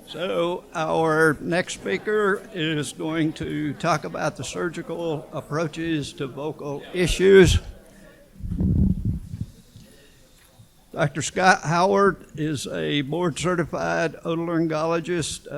So our next speaker is going to talk about the surgical approaches to vocal issues. Dr. Scott Howard is a board-certified otolaryngologist,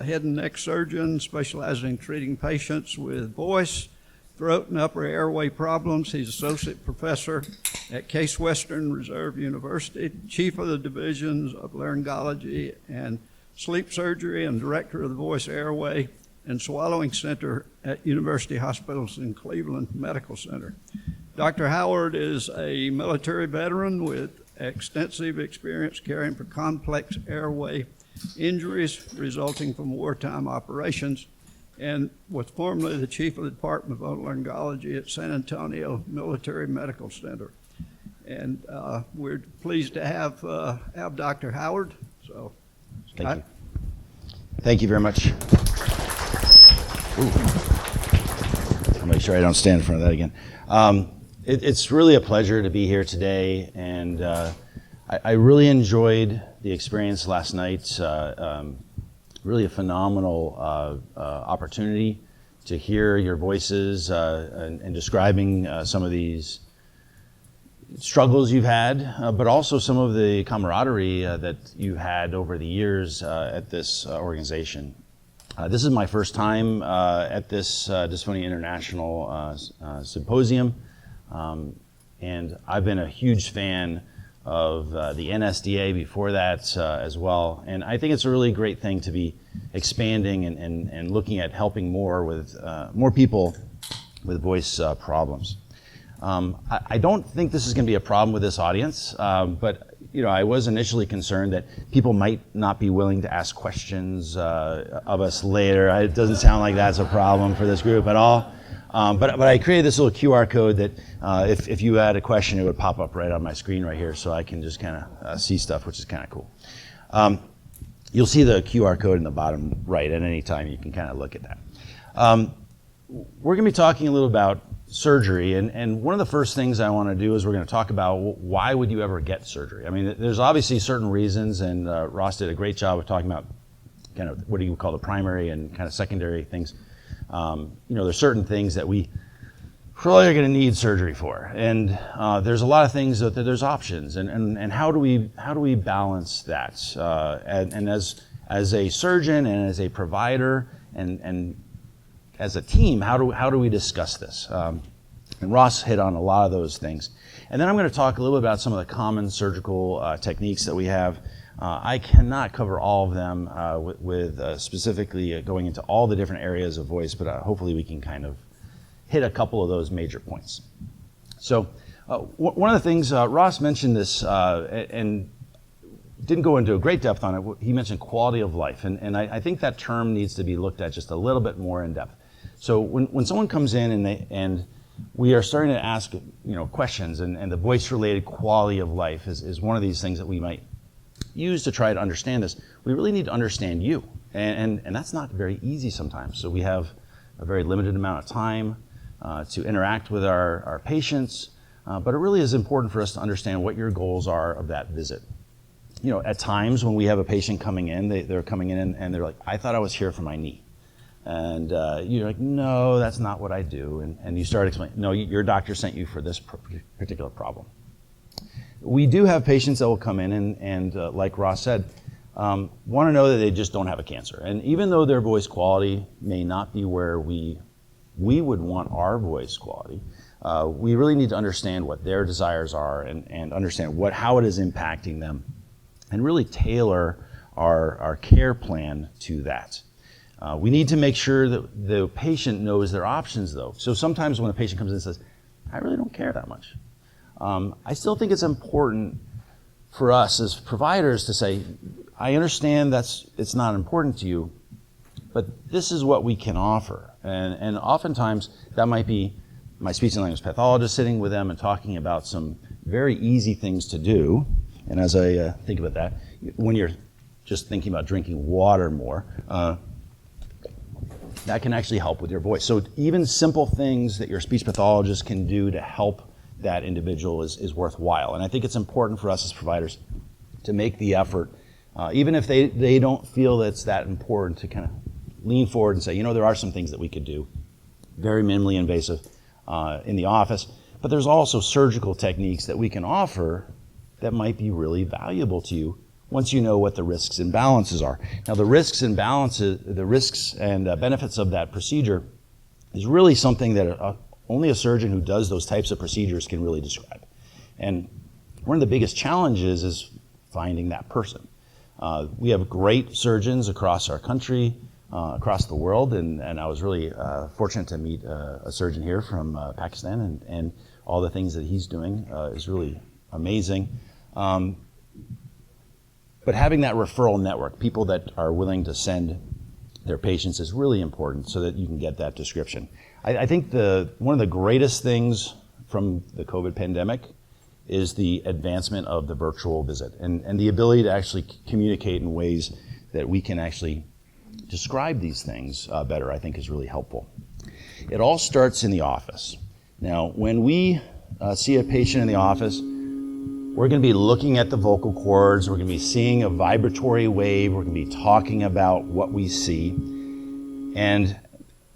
head and neck surgeon specializing in treating patients with voice, throat, and upper airway problems. He's associate professor at Case Western Reserve University, chief of the divisions of laryngology and sleep surgery, and director of the voice, airway, and swallowing center at University Hospitals in Cleveland Medical Center. Dr. Howard is a military veteran with extensive experience caring for complex airway injuries resulting from wartime operations, and was formerly the chief of the Department of Otolaryngology at San Antonio Military Medical Center. And we're pleased to have Dr. Howard. So, Thank you. Thank you very much. I'll make sure I don't stand in front of that again. It's really a pleasure to be here today, and I really enjoyed the experience last night. Really a phenomenal opportunity to hear your voices and describing some of these struggles you've had, but also some of the camaraderie that you had over the years at this organization. This is my first time at this Dysphonia International Symposium, and I've been a huge fan of the NSDA before that as well. And I think it's a really great thing to be expanding and looking at helping more people with voice problems. I don't think this is going to be a problem with this audience, but I was initially concerned that people might not be willing to ask questions of us later. It doesn't sound like that's a problem for this group at all. But I created this little QR code that if you had a question, it would pop up right on my screen right here, so I can just kind of see stuff, which is kind of cool. You'll see the QR code in the bottom right at any time. You can kind of look at that. We're going to be talking a little about surgery, and one of the first things I want to do is we're going to talk about why would you ever get surgery. I mean, there's obviously certain reasons, and Ross did a great job of talking about kind of what do you call the primary and kind of secondary things. There's certain things that we probably are going to need surgery for, and there's a lot of things that there's options, and how do we balance that? And as a surgeon and as a provider and as a team, how do we discuss this? And Ross hit on a lot of those things, and then I'm going to talk a little bit about some of the common surgical techniques that we have. I cannot cover all of them with specifically going into all the different areas of voice, but hopefully we can kind of hit a couple of those major points. So one of the things, Ross mentioned this and didn't go into a great depth on it. He mentioned quality of life, and I think that term needs to be looked at just a little bit more in depth. So when someone comes in and we are starting to ask questions, and the voice-related quality of life is one of these things that we might use to try to understand this. We really need to understand you, and that's not very easy sometimes. So we have a very limited amount of time to interact with our patients, but it really is important for us to understand what your goals are of that visit. At times when we have a patient coming in, they're coming in and they're like, I thought I was here for my knee. And you're like, no, that's not what I do. And you start explaining, no, your doctor sent you for this particular problem. We do have patients that will come in and like Ross said, want to know that they just don't have a cancer. And even though their voice quality may not be where we would want our voice quality, we really need to understand what their desires are and understand how it is impacting them, and really tailor our care plan to that. We need to make sure that the patient knows their options, though. So sometimes when a patient comes in and says, I really don't care that much, I still think it's important for us as providers to say, I understand it's not important to you, but this is what we can offer. And oftentimes that might be my speech and language pathologist sitting with them and talking about some very easy things to do. And as I think about that, when you're just thinking about drinking water more, that can actually help with your voice. So even simple things that your speech pathologist can do to help that individual is worthwhile. And I think it's important for us as providers to make the effort even if they don't feel that it's that important to kind of lean forward and say, there are some things that we could do, very minimally invasive in the office, but there's also surgical techniques that we can offer that might be really valuable to you once you know what the risks and balances are. Now, the risks and benefits of that procedure is really something that only a surgeon who does those types of procedures can really describe. And one of the biggest challenges is finding that person. We have great surgeons across our country, across the world, and I was really fortunate to meet a surgeon here from Pakistan, and all the things that he's doing is really amazing. But having that referral network, people that are willing to send their patients, is really important so that you can get that description. I think one of the greatest things from the COVID pandemic is the advancement of the virtual visit and the ability to actually communicate in ways that we can actually describe these things better, I think is really helpful. It all starts in the office. Now, when we see a patient in the office, we're going to be looking at the vocal cords, we're going to be seeing a vibratory wave, we're going to be talking about what we see. And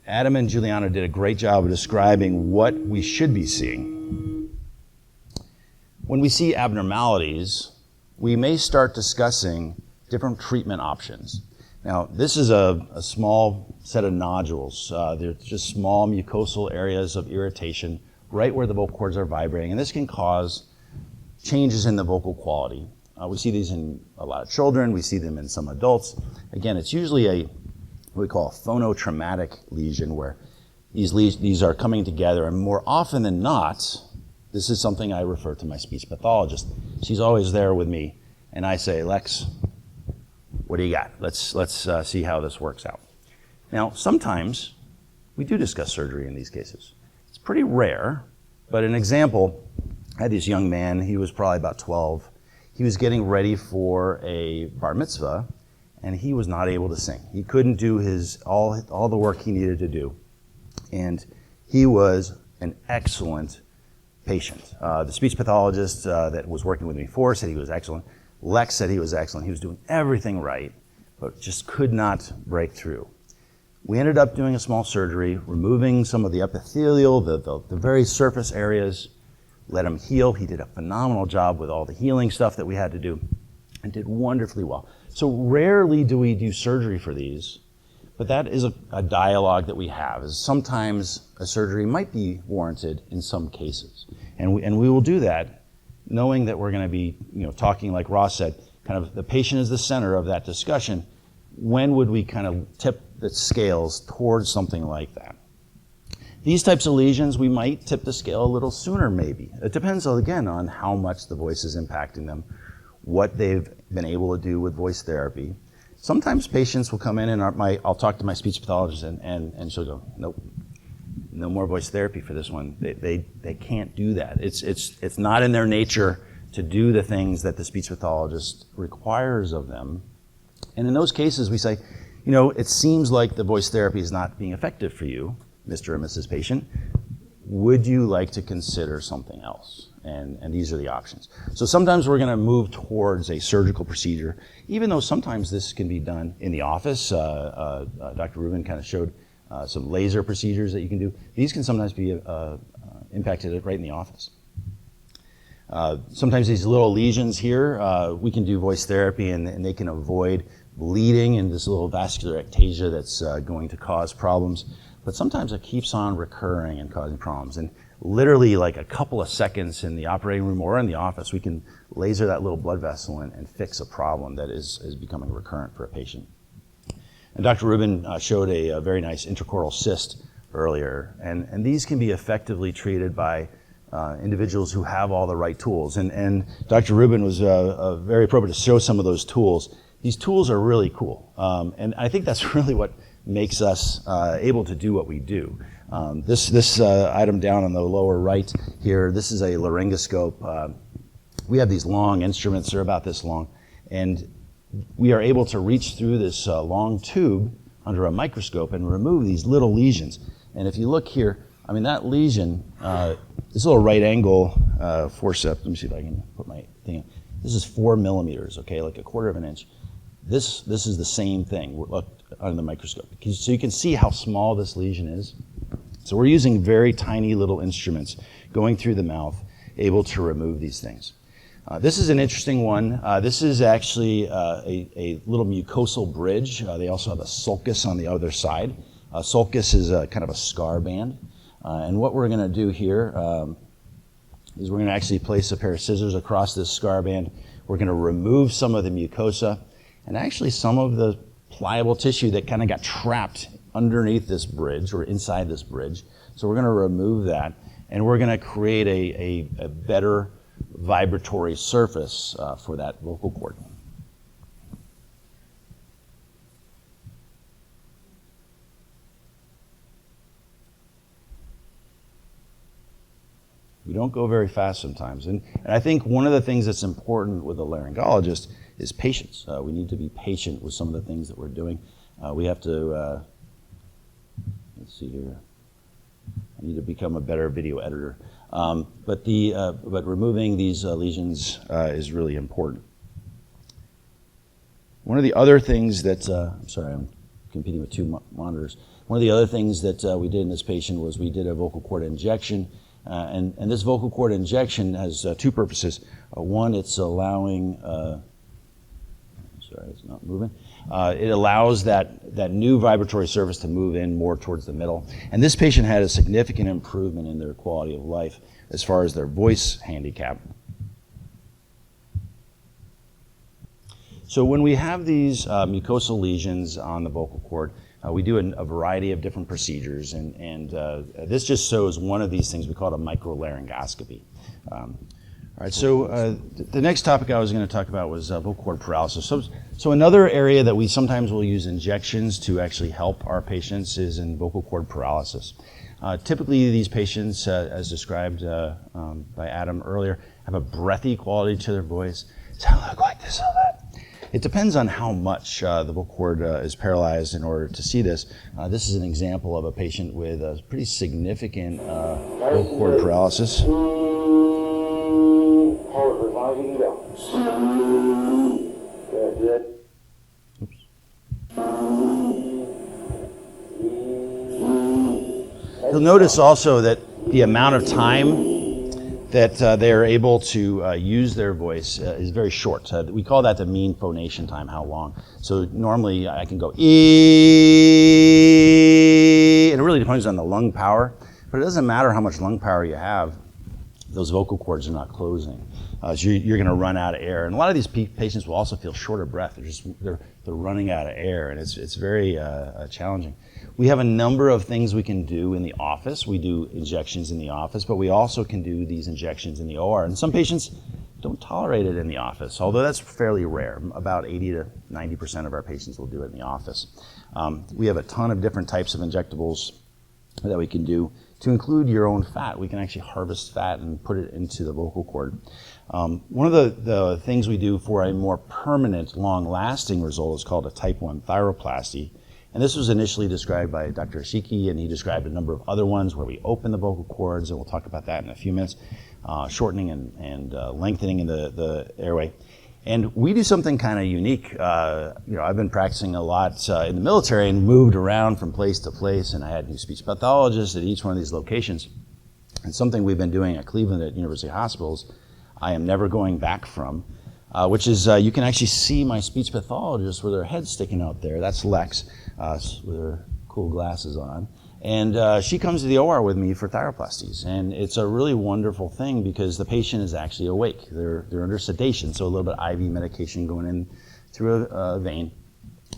Adam and Giuliano did a great job of describing what we should be seeing. When we see abnormalities, we may start discussing different treatment options. Now, this is a small set of nodules. They're just small mucosal areas of irritation right where the vocal cords are vibrating, and this can cause changes in the vocal quality. We see these in a lot of children, we see them in some adults. Again, it's usually what we call a phonotraumatic lesion, where these are coming together, and more often than not, this is something I refer to my speech pathologist. She's always there with me, and I say, Lex, what do you got? Let's see how this works out. Now, sometimes we do discuss surgery in these cases. It's pretty rare, but an example, I had this young man, he was probably about 12. He was getting ready for a bar mitzvah, and he was not able to sing. He couldn't do all the work he needed to do. And he was an excellent patient. The speech pathologist that was working with me before said he was excellent. Lex said he was excellent. He was doing everything right, but just could not break through. We ended up doing a small surgery, removing some of the epithelial, the very surface areas, let him heal. He did a phenomenal job with all the healing stuff that we had to do, and did wonderfully well. So rarely do we do surgery for these, but that is a dialogue that we have, is sometimes a surgery might be warranted in some cases. And we will do that knowing that we're going to be talking, like Ross said, kind of the patient is the center of that discussion. When would we kind of tip the scales towards something like that? These types of lesions, we might tip the scale a little sooner maybe. It depends, again, on how much the voice is impacting them, what they've been able to do with voice therapy. Sometimes patients will come in and I'll talk to my speech pathologist and she'll go, nope, no more voice therapy for this one. They can't do that. It's not in their nature to do the things that the speech pathologist requires of them. And in those cases we say, it seems like the voice therapy is not being effective for you, Mr. and Mrs. Patient. Would you like to consider something else? And these are the options. So sometimes we're going to move towards a surgical procedure, even though sometimes this can be done in the office. Dr. Rubin kind of showed some laser procedures that you can do. These can sometimes be impacted right in the office. Sometimes these little lesions here, we can do voice therapy and they can avoid bleeding and this little vascular ectasia that's going to cause problems. But sometimes it keeps on recurring and causing problems. And literally like a couple of seconds in the operating room or in the office, we can laser that little blood vessel and fix a problem that is becoming recurrent for a patient. And Dr. Rubin showed a very nice interquartal cyst earlier. And these can be effectively treated by individuals who have all the right tools. And Dr. Rubin was very appropriate to show some of those tools. These tools are really cool. And I think that's really what makes us able to do what we do. This item down on the lower right here, this is a laryngoscope. We have these long instruments, they're about this long, and we are able to reach through this long tube under a microscope and remove these little lesions. And if you look here, I mean, that lesion, this little right angle forceps, let me see if I can put my thing in. This is 4 millimeters, okay, like 1/4 of an inch. This is the same thing. Look under the microscope. So you can see how small this lesion is. So we're using very tiny little instruments going through the mouth, able to remove these things. This is an interesting one. This is actually a little mucosal bridge. They also have a sulcus on the other side. Sulcus is kind of a scar band. And what we're going to do here is we're going to actually place a pair of scissors across this scar band. We're going to remove some of the mucosa and actually some of the pliable tissue that kind of got trapped underneath this bridge or inside this bridge. So we're going to remove that, and we're going to create a better vibratory surface for that vocal cord. We don't go very fast sometimes. And I think one of the things that's important with a laryngologist is patience. We need to be patient with some of the things that we're doing. We have to, let's see here. I need to become a better video editor. But removing these lesions is really important. One of the other things that, I'm sorry, I'm competing with two monitors. One of the other things that we did in this patient was we did a vocal cord injection. And this vocal cord injection has two purposes. One, it's allowing, sorry, it's not moving. It allows that new vibratory surface to move in more towards the middle. And this patient had a significant improvement in their quality of life as far as their voice handicap. So when we have these mucosal lesions on the vocal cord, we do a variety of different procedures, and this just shows one of these things. We call it a microlaryngoscopy. All right, so the next topic I was going to talk about was vocal cord paralysis. So another area that we sometimes will use injections to actually help our patients is in vocal cord paralysis. Typically, these patients, as described by Adam earlier, have a breathy quality to their voice. Sound like this or that. It depends on how much the vocal cord is paralyzed in order to see this. This is an example of a patient with a pretty significant vocal cord paralysis. Oops. You'll notice also that the amount of time that they are able to use their voice is very short. We call that the mean phonation time, how long. So normally I can go ee, and it really depends on the lung power, but it doesn't matter how much lung power you have, those vocal cords are not closing. So you're going to run out of air. And a lot of these patients will also feel short of breath. They're running out of air, and it's very challenging. We have a number of things we can do in the office. We do injections in the office, but we also can do these injections in the OR. And some patients don't tolerate it in the office, although that's fairly rare. About 80 to 90% of our patients will do it in the office. We have a ton of different types of injectables that we can do to include your own fat. We can actually harvest fat and put it into the vocal cord. One of the things we do for a more permanent, long-lasting result is called a type 1 thyroplasty. And this was initially described by Dr. Ashiki, and he described a number of other ones where we open the vocal cords, and we'll talk about that in a few minutes, shortening and lengthening in the airway. And we do something kind of unique. I've been practicing a lot in the military and moved around from place to place, and I had new speech pathologists at each one of these locations. And something we've been doing at Cleveland at University Hospitals, I am never going back from, which is you can actually see my speech pathologist with her head sticking out there. That's Lex with her cool glasses on. And she comes to the OR with me for thyroplasties. And it's a really wonderful thing because the patient is actually awake. They're under sedation, so a little bit of IV medication going in through a vein.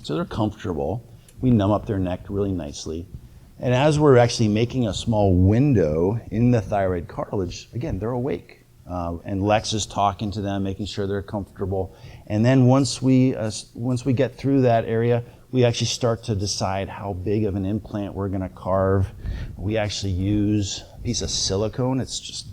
So they're comfortable. We numb up their neck really nicely. And as we're actually making a small window in the thyroid cartilage, again, they're awake. And Lex is talking to them, making sure they're comfortable. And then once we get through that area, we actually start to decide how big of an implant we're going to carve. We actually use a piece of silicone. It's just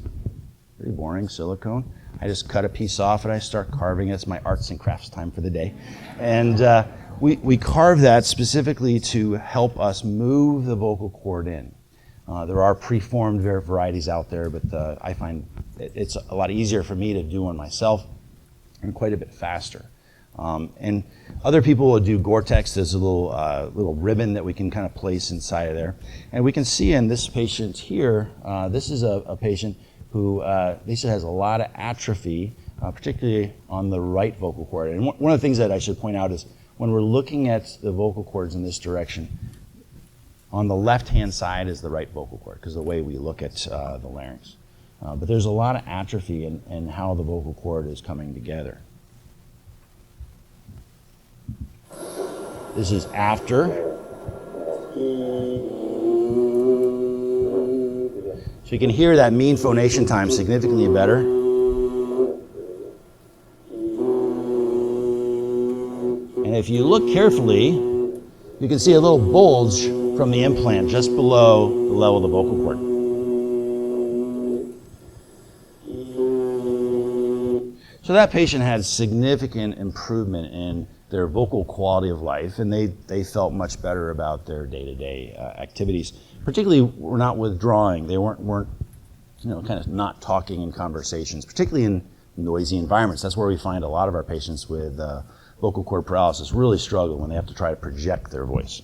pretty boring silicone. I just cut a piece off and I start carving it. It's my arts and crafts time for the day. And we carve that specifically to help us move the vocal cord in. There are preformed varieties out there, but I find it's a lot easier for me to do one myself and quite a bit faster. And other people will do Gore-Tex. There's a little ribbon that we can kind of place inside of there. And we can see in this patient here, this is a patient who basically has a lot of atrophy, particularly on the right vocal cord. And one of the things that I should point out is when we're looking at the vocal cords in this direction, on the left-hand side is the right vocal cord, because the way we look at the larynx. But there's a lot of atrophy in how the vocal cord is coming together. This is after. So you can hear that mean phonation time significantly better. And if you look carefully, you can see a little bulge from the implant just below the level of the vocal cord. So that patient had significant improvement in their vocal quality of life, and they felt much better about their day-to-day activities. Particularly, were not withdrawing. They weren't kind of not talking in conversations, particularly in noisy environments. That's where we find a lot of our patients with vocal cord paralysis really struggle when they have to try to project their voice.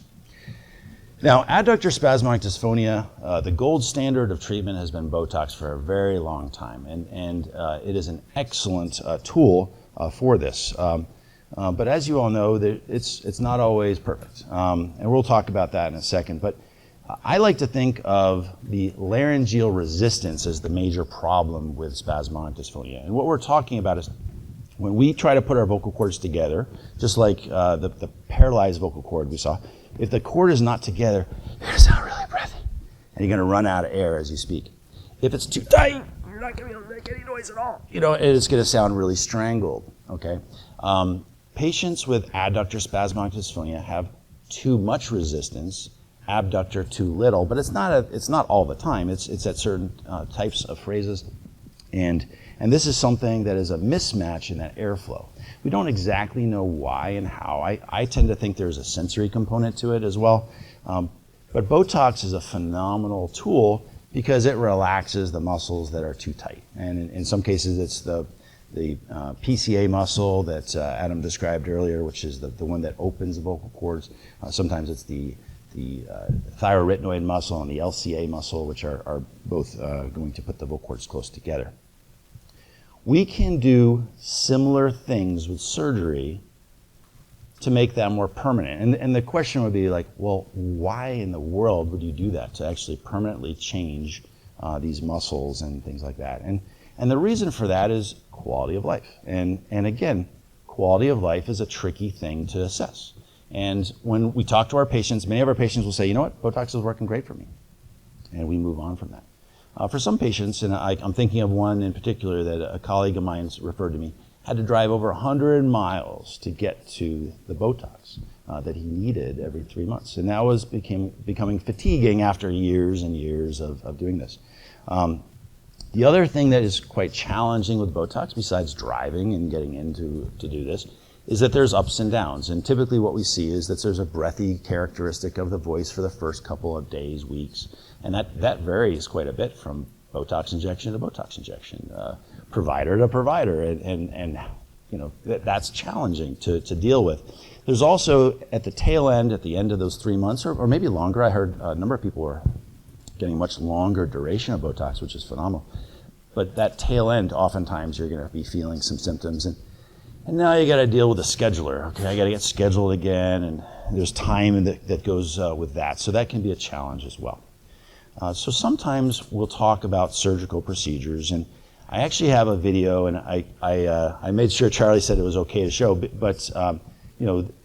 Now, adductor spasmodic dysphonia, the gold standard of treatment has been Botox for a very long time, and it is an excellent tool for this. But as you all know, it's not always perfect, and we'll talk about that in a second. But I like to think of the laryngeal resistance as the major problem with spasmodic dysphonia. And what we're talking about is when we try to put our vocal cords together, just like the paralyzed vocal cord we saw, if the cord is not together, you're going to sound really breathy, and you're going to run out of air as you speak. If it's too tight, you're not going to be able to make any noise at all. It's going to sound really strangled, okay? Patients with adductor spasmodic dysphonia have too much resistance, abductor too little, but it's not all the time. It's at certain types of phrases, and this is something that is a mismatch in that airflow. We don't exactly know why and how. I tend to think there's a sensory component to it as well, but Botox is a phenomenal tool because it relaxes the muscles that are too tight, and in some cases it's the PCA muscle that Adam described earlier, which is the one that opens the vocal cords. Sometimes it's the thyroid muscle and the LCA muscle, which are both going to put the vocal cords close together. We can do similar things with surgery to make that more permanent. And the question would be like, well, why in the world would you do that to actually permanently change these muscles and things like that? And the reason for that is quality of life. And again, quality of life is a tricky thing to assess. And when we talk to our patients, many of our patients will say, you know what, Botox is working great for me. And we move on from that. For some patients, and I'm thinking of one in particular that a colleague of mine referred to me, had to drive over 100 miles to get to the Botox that he needed every 3 months. And that was becoming fatiguing after years and years of doing this. The other thing that is quite challenging with Botox, besides driving and getting in to do this, is that there's ups and downs. And typically what we see is that there's a breathy characteristic of the voice for the first couple of days, weeks. And that varies quite a bit from Botox injection to Botox injection, provider to provider. And that's challenging to deal with. There's also at the tail end, at the end of those 3 months, or maybe longer, I heard a number of people were getting much longer duration of Botox, which is phenomenal. But that tail end, oftentimes you're going to be feeling some symptoms. And now you got to deal with a scheduler. Okay, I got to get scheduled again, and there's time that goes with that. So that can be a challenge as well. So sometimes we'll talk about surgical procedures, and I actually have a video, and I made sure Charlie said it was okay to show, but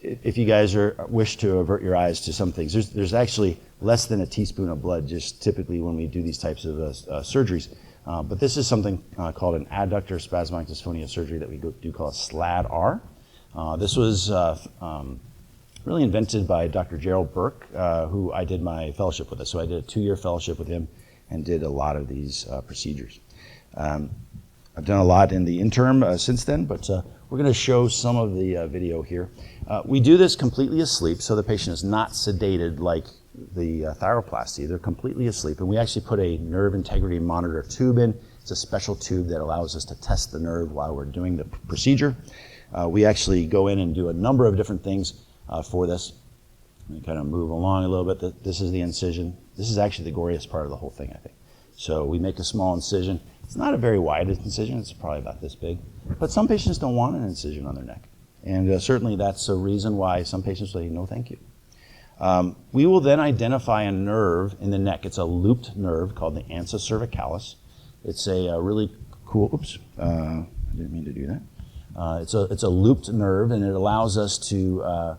if you guys wish to avert your eyes to some things, there's actually less than a teaspoon of blood just typically when we do these types of surgeries. But this is something called an adductor spasmodic dysphonia surgery that we do call a SLAD-R. This was really invented by Dr. Gerald Burke, who I did my fellowship with. So I did a 2-year fellowship with him and did a lot of these procedures. I've done a lot in the interim since then, but we're going to show some of the video here. We do this completely asleep, so the patient is not sedated like the Thyroplasty. They're completely asleep, and we actually put a nerve integrity monitor tube in. It's a special tube that allows us to test the nerve while we're doing the procedure. We actually go in and do a number of different things for this. Let me kind of move along a little bit. This is the incision. This is actually the goriest part of the whole thing, I think. So we make a small incision. It's not a very wide incision. It's probably about this big. But some patients don't want an incision on their neck. And certainly that's a reason why some patients say, no, thank you. We will then identify a nerve in the neck. It's a looped nerve called the Ansacervicalis. It's a really cool, oops, I didn't mean to do that. It's a looped nerve, and it allows us to,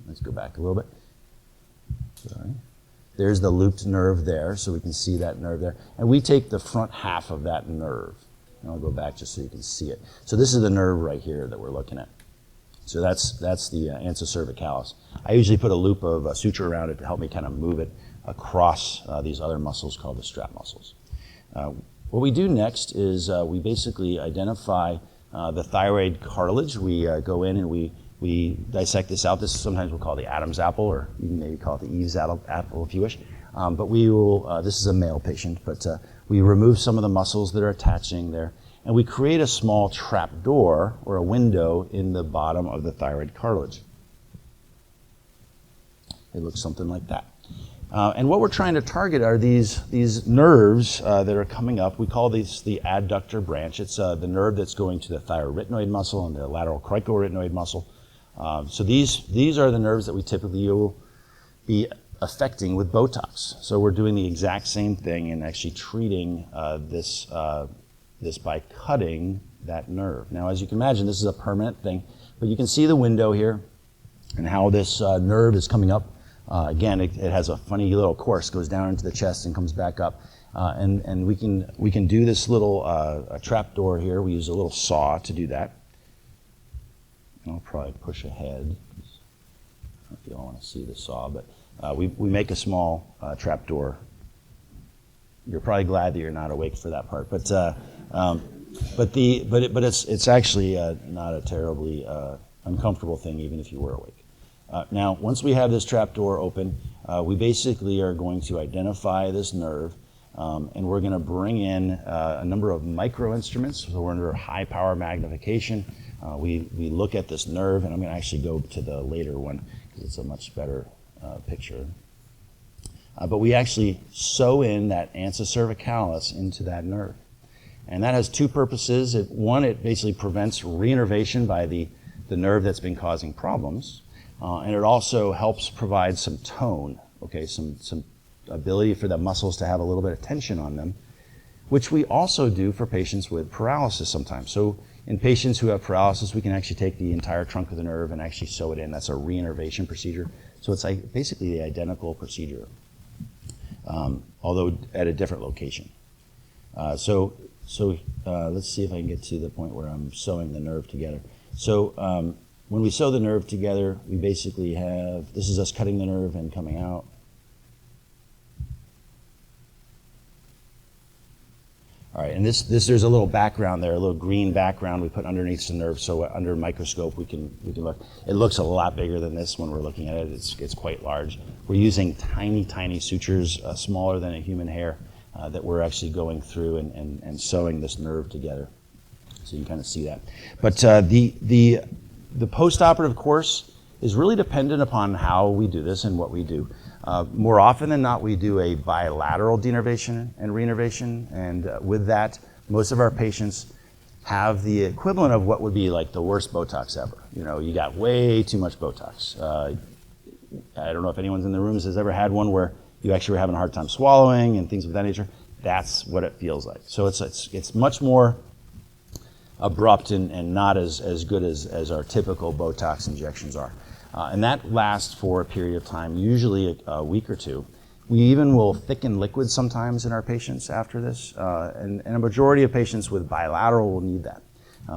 let's go back a little bit. Sorry. There's the looped nerve there, so we can see that nerve there. And we take the front half of that nerve. And I'll go back just so you can see it. So this is the nerve right here that we're looking at. So that's the Ansacervicalis. I usually put a loop of suture around it to help me kind of move it across these other muscles called the strap muscles. What we do next is we basically identify the thyroid cartilage. We go in and we dissect this out. This sometimes we'll call the Adam's apple, or you can maybe call it the Eve's apple if you wish. But we will, this is a male patient, but we remove some of the muscles that are attaching there, and we create a small trap door or a window in the bottom of the thyroid cartilage. It looks something like that. And what we're trying to target are these nerves that are coming up. We call these the adductor branch. It's the nerve that's going to the thyrorytenoid muscle and the lateral cricoarytenoid muscle. So these are the nerves that we typically will be affecting with Botox. So we're doing the exact same thing and actually treating this by cutting that nerve. Now, as you can imagine, this is a permanent thing, but you can see the window here and how this nerve is coming up. Again, it has a funny little course, goes down into the chest and comes back up. And we can do this little trap door here. We use a little saw to do that. I'll probably push ahead. I don't know if you all want to see the saw, but we make a small trap door. You're probably glad that you're not awake for that part, but it's actually not a terribly uncomfortable thing, even if you were awake. Now, once we have this trap door open, we basically are going to identify this nerve, and we're going to bring in a number of micro instruments. So we're under high power magnification. We look at this nerve, and I'm going to actually go to the later one because it's a much better picture. But we actually sew in that Ansacervicalis into that nerve. And that has two purposes. One, it basically prevents reinnervation by the nerve that's been causing problems. And it also helps provide some tone, okay, some ability for the muscles to have a little bit of tension on them, which we also do for patients with paralysis sometimes. So in patients who have paralysis, we can actually take the entire trunk of the nerve and actually sew it in. That's a reinnervation procedure. So it's like basically the identical procedure, although at a different location. So let's see if I can get to the point where I'm sewing the nerve together. So when we sew the nerve together, we basically have, this is us cutting the nerve and coming out. All right, and there's a little background there, a little green background we put underneath the nerve, so under a microscope we can look. It looks a lot bigger than this when we're looking at it. It's quite large. We're using tiny sutures, smaller than a human hair, that we're actually going through and sewing this nerve together. So you can kind of see that. But the postoperative course is really dependent upon how we do this and what we do. More often than not, we do a bilateral denervation and reinnervation, and with that, most of our patients have the equivalent of what would be like the worst Botox ever. You know, you got way too much Botox. I don't know if anyone's in the rooms has ever had one where you actually were having a hard time swallowing and things of that nature. That's what it feels like. So it's much more abrupt and not as good as our typical Botox injections are. And that lasts for a period of time, usually a week or two. We even will thicken liquids sometimes in our patients after this, and a majority of patients with bilateral will need that.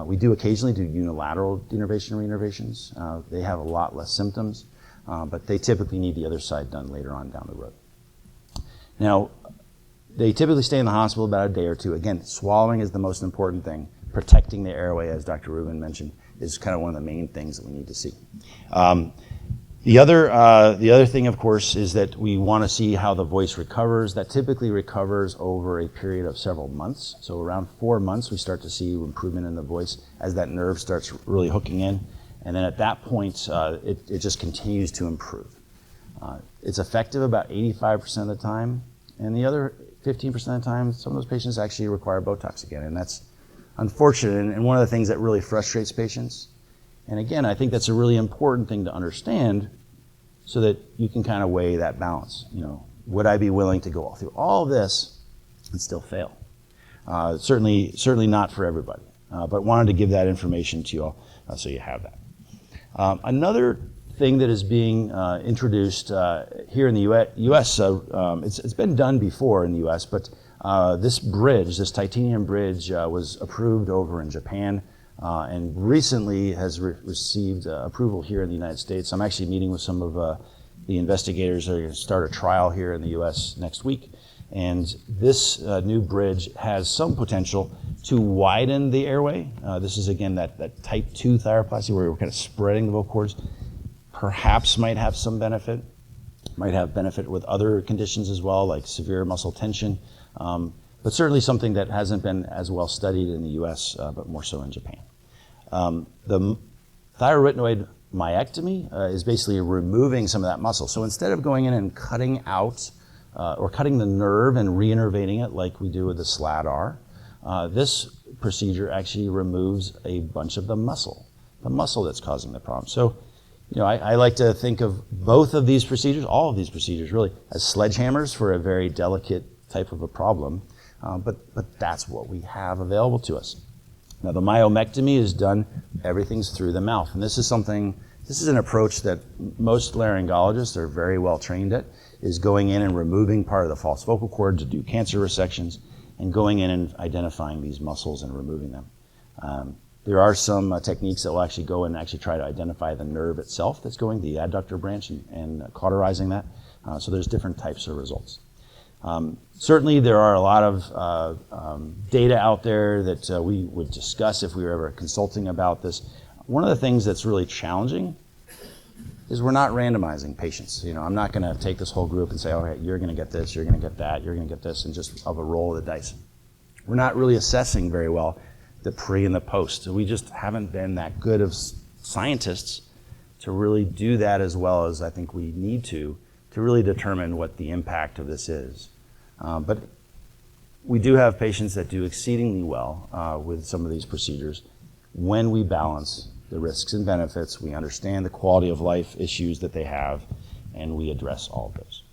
We do occasionally do unilateral denervation and reinnervations. They have a lot less symptoms, but they typically need the other side done later on down the road. Now, they typically stay in the hospital about a day or two. Again, swallowing is the most important thing. Protecting the airway, as Dr. Rubin mentioned, is kind of one of the main things that we need to see. The other thing, of course, is that we want to see how the voice recovers. That typically recovers over a period of several months. So around 4 months, we start to see improvement in the voice as that nerve starts really hooking in. And then at that point, it just continues to improve. It's effective about 85% of the time. And the other 15% of the time, some of those patients actually require Botox again. And that's unfortunate and one of the things that really frustrates patients. And again, I think that's a really important thing to understand so that you can kind of weigh that balance. You know, would I be willing to go through all of this and still fail? Certainly not for everybody, but wanted to give that information to you all so you have that. Another thing that is being introduced here in the U.S., it's been done before in the U.S., but this bridge, this titanium bridge, was approved over in Japan. And recently has received approval here in the United States. I'm actually meeting with some of the investigators that are going to start a trial here in the U.S. next week. And this new bridge has some potential to widen the airway. This is, again, that type 2 thyroplasty where we're kind of spreading the vocal cords. Perhaps might have some benefit. Might have benefit with other conditions as well, like severe muscle tension. But certainly something that hasn't been as well studied in the U.S., but more so in Japan. The thyroid myectomy is basically removing some of that muscle. So instead of going in and cutting out or cutting the nerve and re-innervating it like we do with the SLAD-R, this procedure actually removes a bunch of the muscle that's causing the problem. So, you know, I like to think of both of these procedures, all of these procedures really, as sledgehammers for a very delicate type of a problem. But that's what we have available to us. Now, the myomectomy is done, everything's through the mouth. And this is an approach that most laryngologists are very well trained at, is going in and removing part of the false vocal cord to do cancer resections and going in and identifying these muscles and removing them. There are some techniques that will actually go and actually try to identify the nerve itself that's going, the adductor branch, and cauterizing that. So there's different types of results. Certainly there are a lot of data out there that we would discuss if we were ever consulting about this. One of the things that's really challenging is we're not randomizing patients. You know, I'm not going to take this whole group and say, okay, you're going to get this, you're going to get that, you're going to get this, and just of a roll of the dice. We're not really assessing very well the pre and the post. We just haven't been that good of scientists to really do that as well as I think we need to really determine what the impact of this is. But we do have patients that do exceedingly well with some of these procedures when we balance the risks and benefits, we understand the quality of life issues that they have, and we address all of those.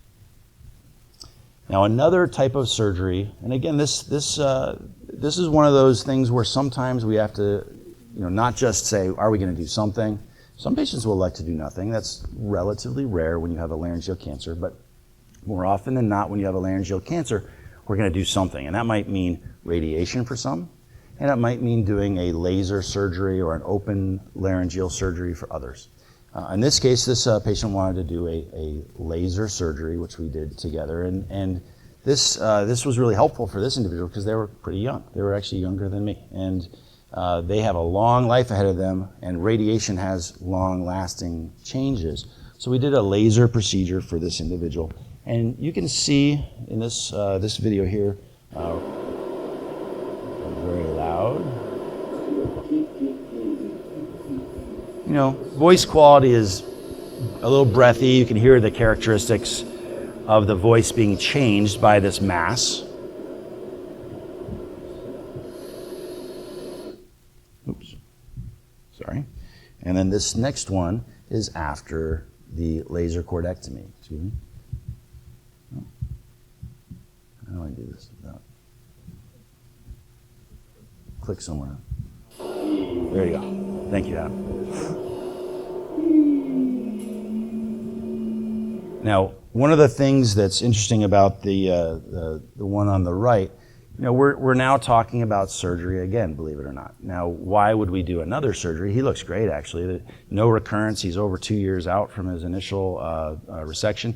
Now, another type of surgery, and again, this is one of those things where sometimes we have to, not just say, are we going to do something? Some patients will elect to do nothing. That's relatively rare when you have a laryngeal cancer, but more often than not, when you have a laryngeal cancer, we're going to do something, and that might mean radiation for some, and it might mean doing a laser surgery or an open laryngeal surgery for others. In this case, this patient wanted to do a laser surgery, which we did together, and this was really helpful for this individual because they were pretty young. They were actually younger than me, and they have a long life ahead of them, and radiation has long-lasting changes. So we did a laser procedure for this individual, and you can see in this video here, very loud. Voice quality is a little breathy. You can hear the characteristics of the voice being changed by this mass. Oops, sorry. And then this next one is after the laser chordectomy. Excuse me. Oh. How do I do this without? Click somewhere. There you go. Thank you, Adam. Now, one of the things that's interesting about the one on the right, we're now talking about surgery again, believe it or not. Now, why would we do another surgery? He looks great, actually. No recurrence. He's over 2 years out from his initial resection.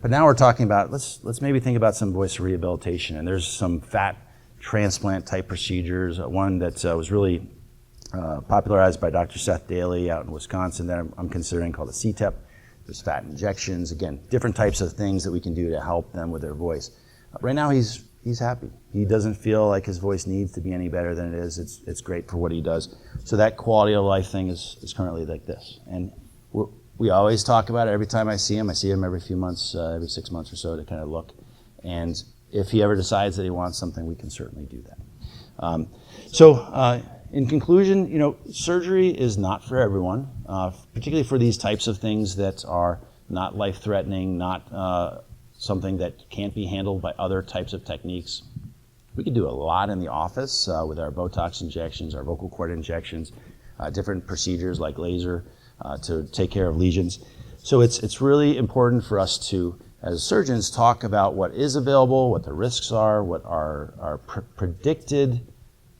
But now we're talking about, let's maybe think about some voice rehabilitation. And there's some fat transplant type procedures. One that was really popularized by Dr. Seth Daly out in Wisconsin that I'm considering called a CTEP. There's fat injections, again, different types of things that we can do to help them with their voice. Right now, he's happy. He doesn't feel like his voice needs to be any better than it is. It's great for what he does. So that quality of life thing is currently like this. And we always talk about it every time I see him. I see him every few months, every 6 months or so to kind of look. And if he ever decides that he wants something, we can certainly do that. In conclusion, surgery is not for everyone, particularly for these types of things that are not life-threatening, not something that can't be handled by other types of techniques. We can do a lot in the office with our Botox injections, our vocal cord injections, different procedures like laser to take care of lesions. So it's really important for us to, as surgeons, talk about what is available, what the risks are, what our predicted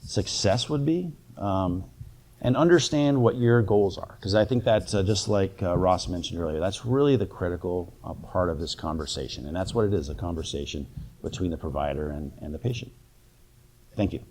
success would be, and understand what your goals are. Because I think that, just like Ross mentioned earlier, that's really the critical part of this conversation. And that's what it is, a conversation between the provider and the patient. Thank you.